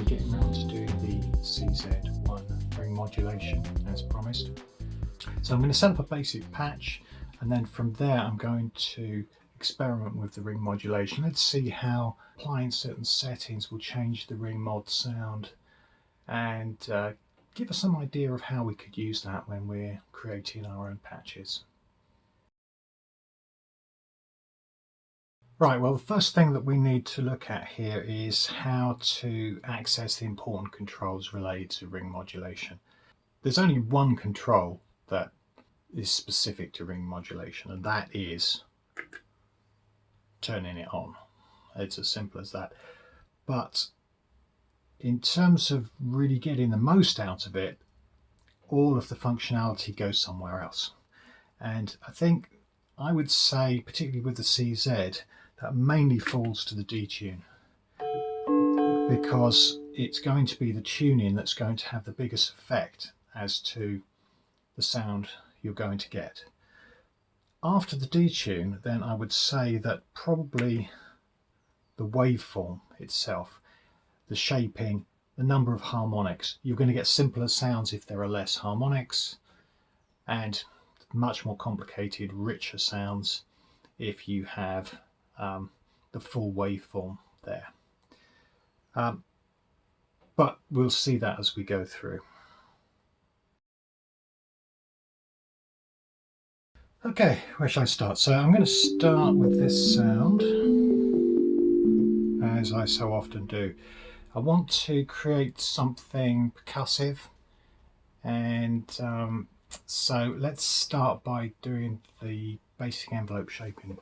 finally getting around to doing the CZ-1 ring modulation as promised. So I'm going to set up a basic patch, and then from there I'm going to experiment with the ring modulation. Let's see how applying certain settings will change the ring mod sound, and give us some idea of how we could use that when we're creating our own patches. Right, well, the first thing that we need to look at here is how to access the important controls related to ring modulation. There's only one control that is specific to ring modulation, and that is turning it on. It's as simple as that. But in terms of really getting the most out of it, all of the functionality goes somewhere else. And I would say, particularly with the CZ, that mainly falls to the detune, because it's going to be the tuning that's going to have the biggest effect as to the sound you're going to get. After the detune, then I would say that probably the waveform itself, the shaping, the number of harmonics, you're going to get simpler sounds if there are less harmonics, and much more complicated, richer sounds if you have the full waveform there. But we'll see that as we go through. Okay, where shall I start? So I'm going to start with this sound, as I so often do. I want to create something percussive, and so let's start by doing the basic envelope shaping.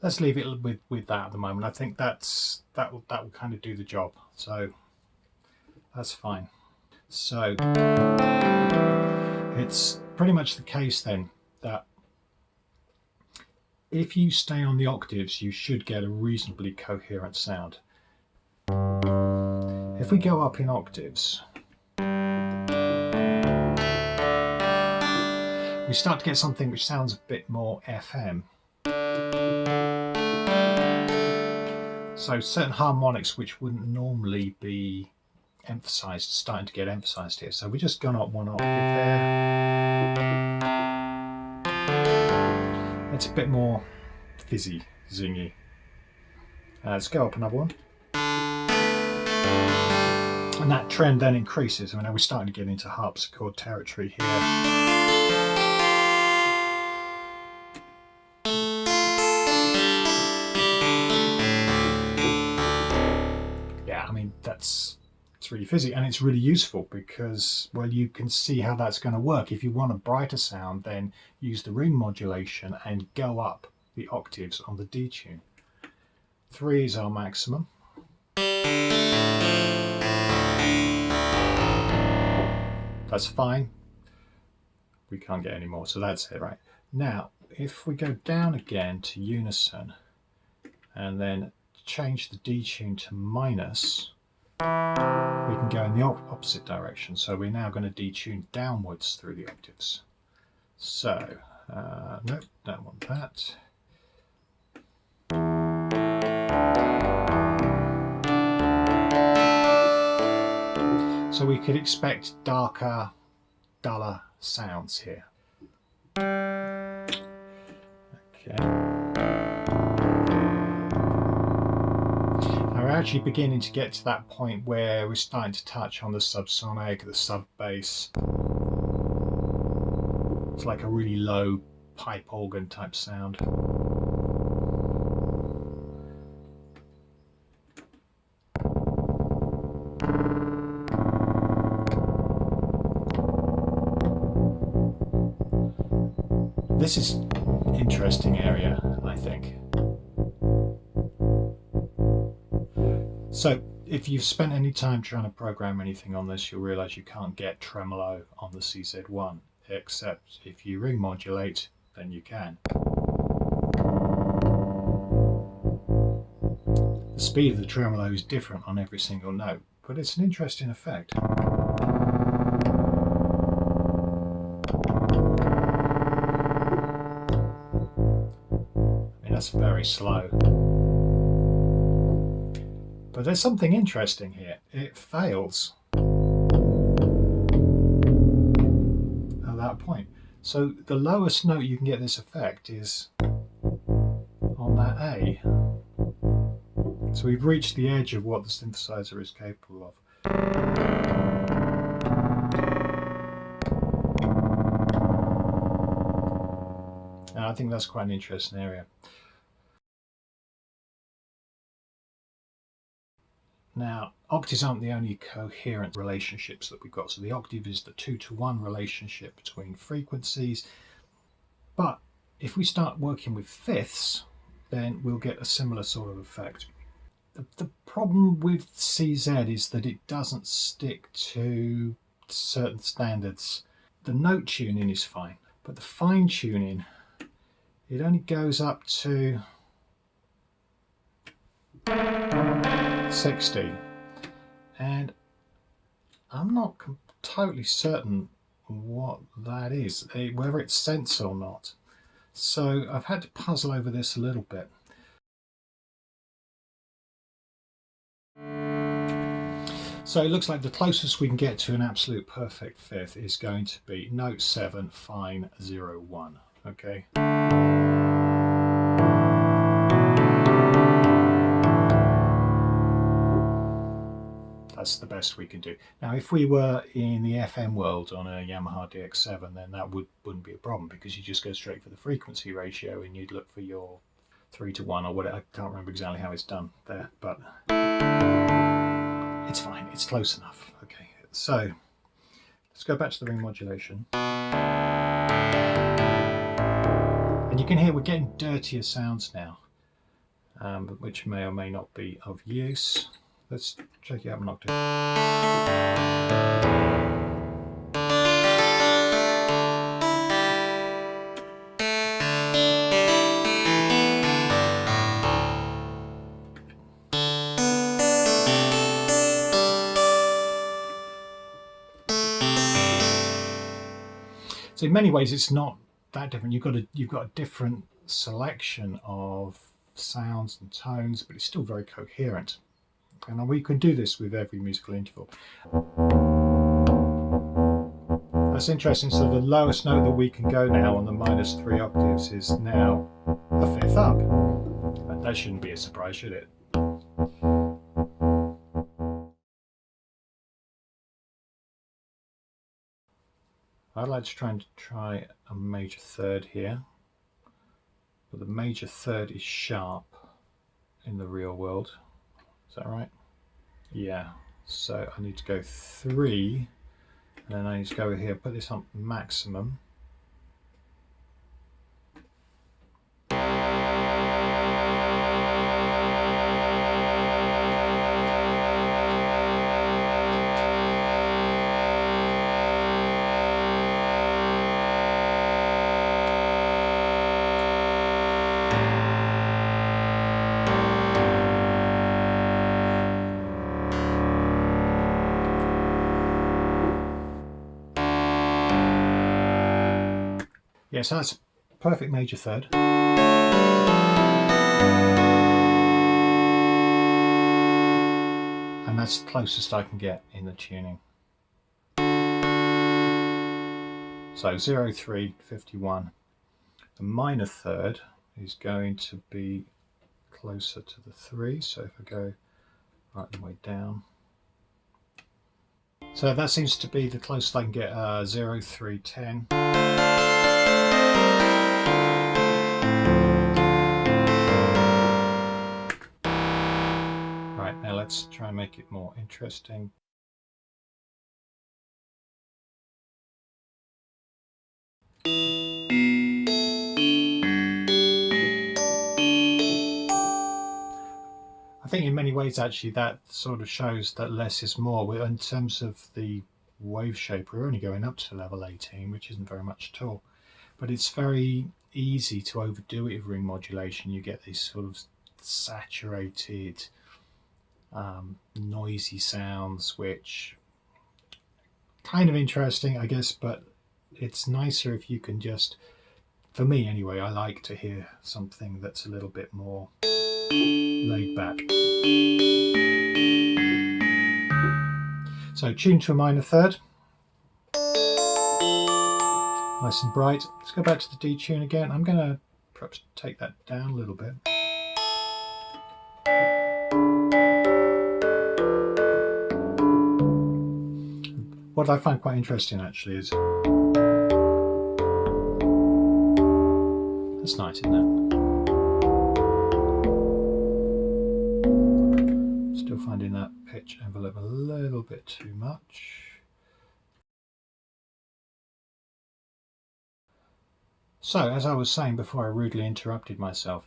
Let's leave it with that at the moment. I think that will kind of do the job, so that's fine. So it's pretty much the case then that if you stay on the octaves, you should get a reasonably coherent sound. If we go up in octaves, we start to get something which sounds a bit more FM. So certain harmonics which wouldn't normally be emphasized are starting to get emphasized here. So we've just gone up one octave there. It's a bit more fizzy, zingy. Let's go up another one. And that trend then increases. I mean, we're starting to get into harpsichord territory here. It's really fizzy, and it's really useful because, well, you can see how that's going to work. If you want a brighter sound, then use the ring modulation and go up the octaves on the detune. 3 is our maximum. That's fine. We can't get any more, so that's it, right? Now, if we go down again to unison and then change the detune to minus, we can go in the opposite direction. So we're now going to detune downwards through the octaves. So, nope, don't want that. So we could expect darker, duller sounds here. Okay. We're actually beginning to get to that point where we're starting to touch on the subsonic, the sub-bass. It's like a really low pipe organ type sound. This is an interesting area, I think. So if you've spent any time trying to program anything on this, you'll realise you can't get tremolo on the CZ-1, except if you ring modulate, then you can. The speed of the tremolo is different on every single note, but it's an interesting effect. That's very slow. But there's something interesting here. It fails at that point. So the lowest note you can get this effect is on that A. So we've reached the edge of what the synthesizer is capable of. And I think that's quite an interesting area. Now, octaves aren't the only coherent relationships that we've got. So the octave is the 2-to-1 relationship between frequencies. But if we start working with fifths, then we'll get a similar sort of effect. The problem with CZ is that it doesn't stick to certain standards. The note tuning is fine, but the fine tuning, it only goes up to 60, and I'm not totally certain what that is, whether it's sense or not. So I've had to puzzle over this a little bit. So it looks like the closest we can get to an absolute perfect fifth is going to be note 7, fine 0, 1. Okay. That's the best we can do. Now, if we were in the FM world on a Yamaha DX7, then that wouldn't be a problem, because you just go straight for the frequency ratio and you'd look for your 3-to-1 or whatever. I can't remember exactly how it's done there, but it's fine. It's close enough. Okay, so let's go back to the ring modulation. And you can hear we're getting dirtier sounds now, which may or may not be of use. Let's check it out an octave. So in many ways it's not that different. You've got a different selection of sounds and tones, but it's still very coherent. And we can do this with every musical interval. That's interesting. So the lowest note that we can go now on the -3 octaves is now a fifth up. That shouldn't be a surprise, should it? I'd like to try a major third here, but the major third is sharp in the real world. Is that right? Yeah. So I need to go 3, and then I need to go here, put this on maximum. Yeah, so that's perfect major third. And that's the closest I can get in the tuning. So 0, 3, 51. The minor third is going to be closer to the 3. So if I go right the way down. So that seems to be the closest I can get, 0, 3, 10. Right, now let's try and make it more interesting. I think in many ways actually that sort of shows that less is more. In terms of the wave shape, we're only going up to level 18, which isn't very much at all. But it's very easy to overdo it with ring modulation. You get these sort of saturated, noisy sounds, which kind of interesting, I guess, but it's nicer if you can just For me anyway, I like to hear something that's a little bit more laid back. So tuned to a minor third. Nice and bright. Let's go back to the D tune again. I'm going to perhaps take that down a little bit. What I find quite interesting actually is, that's nice, isn't it? Still finding that pitch envelope a little bit too much. So, as I was saying before I rudely interrupted myself,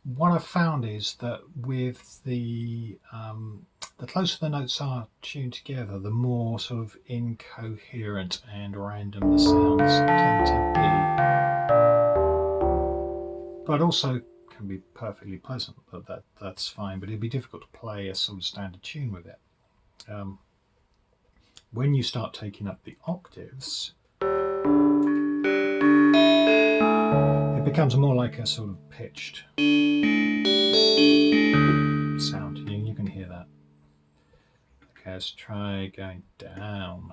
what I've found is that with the closer the notes are tuned together, the more sort of incoherent and random the sounds tend to be. But also can be perfectly pleasant, but that's fine. But it'd be difficult to play a sort of standard tune with it. When you start taking up the octaves, it becomes more like a sort of pitched sound. You can hear that. Okay, let's try going down.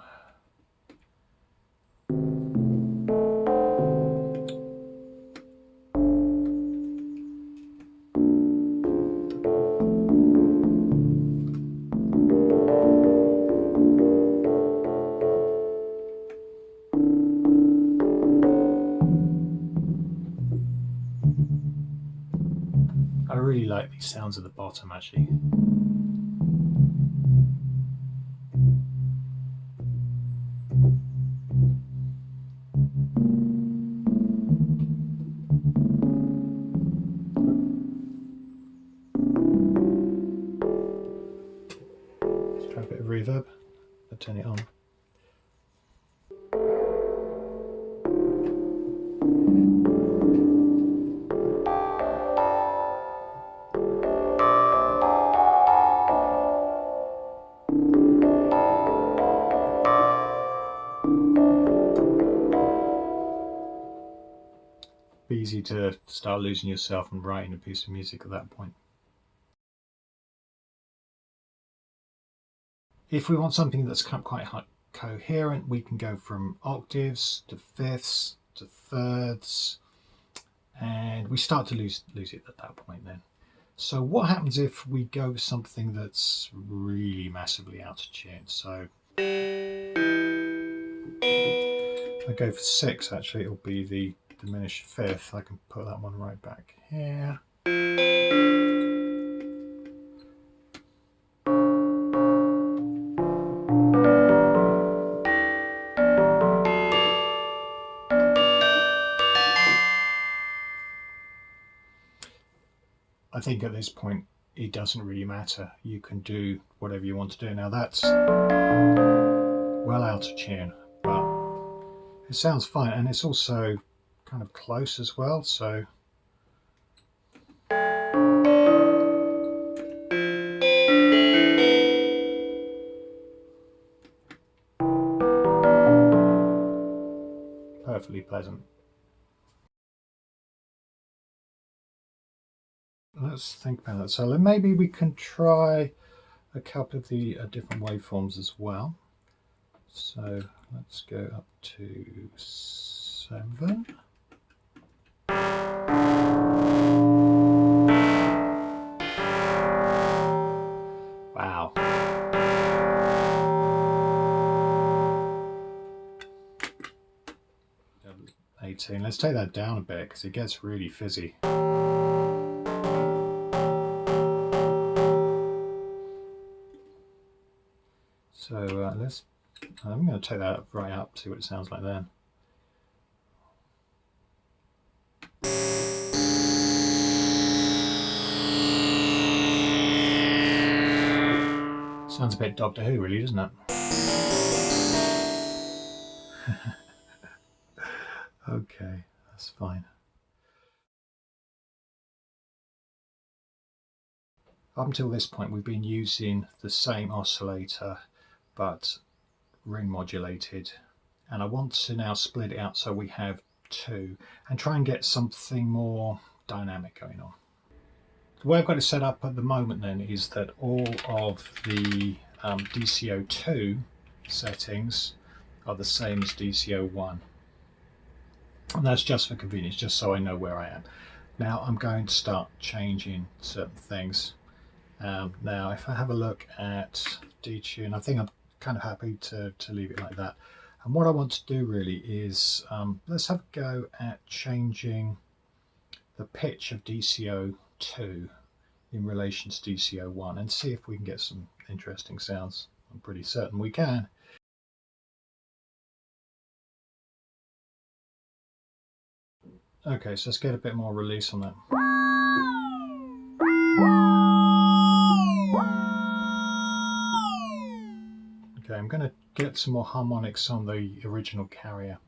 I really like these sounds at the bottom actually. Let's try a bit of reverb. I'll turn it on. Be easy to start losing yourself and writing a piece of music at that point. If we want something that's quite coherent, we can go from octaves to fifths to thirds, and we start to lose it at that point then. So what happens if we go with something that's really massively out of tune? So I go for 6, actually it'll be the diminished fifth. I can put that one right back here. I think at this point it doesn't really matter. You can do whatever you want to do. Now that's well out of tune, but it sounds fine, and it's also kind of close as well, so perfectly pleasant. Let's think about that. So maybe we can try a couple of the different waveforms as well. So let's go up to 7. Wow. Level 18. Let's take that down a bit because it gets really fizzy. So I'm going to take that right up, see what it sounds like then. Sounds a bit Doctor Who, really, doesn't it? Okay, that's fine. Up until this point, we've been using the same oscillator, but ring modulated. And I want to now split it out so we have 2 and try and get something more dynamic going on. The way I've got it set up at the moment then is that all of the DCO2 settings are the same as DCO1. And that's just for convenience, just so I know where I am. Now I'm going to start changing certain things. Now if I have a look at detune, I think I'm kind of happy to leave it like that. And what I want to do really is, let's have a go at changing the pitch of DCO2 in relation to DCO1 and see if we can get some interesting sounds. I'm pretty certain we can. Okay, so let's get a bit more release on that. Okay, I'm going to get some more harmonics on the original carrier.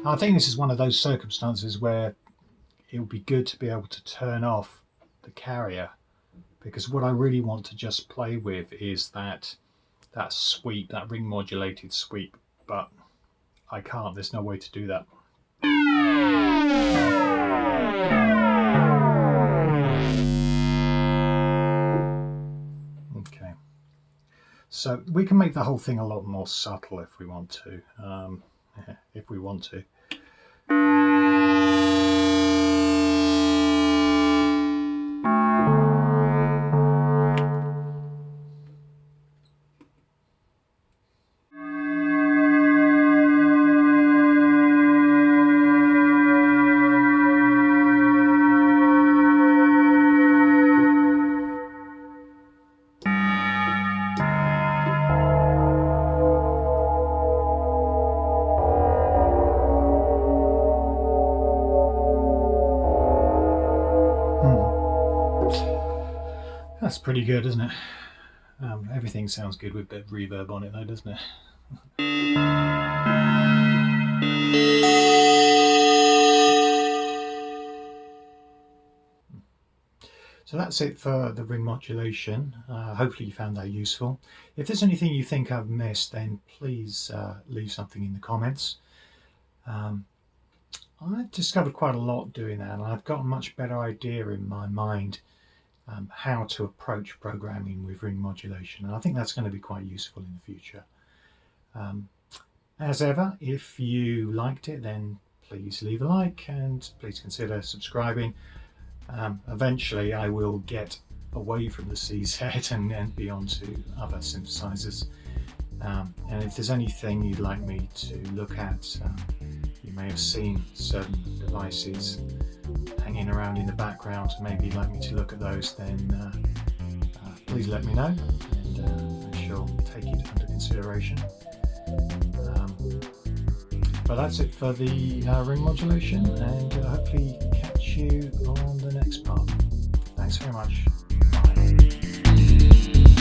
I think this is one of those circumstances where it would be good to be able to turn off the carrier, because what I really want to just play with is that sweep, that ring modulated sweep, but I can't, there's no way to do that. Okay, so we can make the whole thing a lot more subtle if we want to. That's pretty good, isn't it? Everything sounds good with a bit of reverb on it though, doesn't it? So that's it for the ring modulation. Hopefully you found that useful. If there's anything you think I've missed, then please leave something in the comments. I've discovered quite a lot doing that, and I've got a much better idea in my mind how to approach programming with ring modulation, and I think that's going to be quite useful in the future. As ever, if you liked it, then please leave a like and please consider subscribing. Eventually I will get away from the CZ and be on to other synthesizers, and if there's anything you'd like me to look at, you may have seen certain devices hanging around in the background, maybe you'd like me to look at those, then please let me know, and I shall take it under consideration. But that's it for the ring modulation, and hopefully catch you on the next part. Thanks very much. Bye.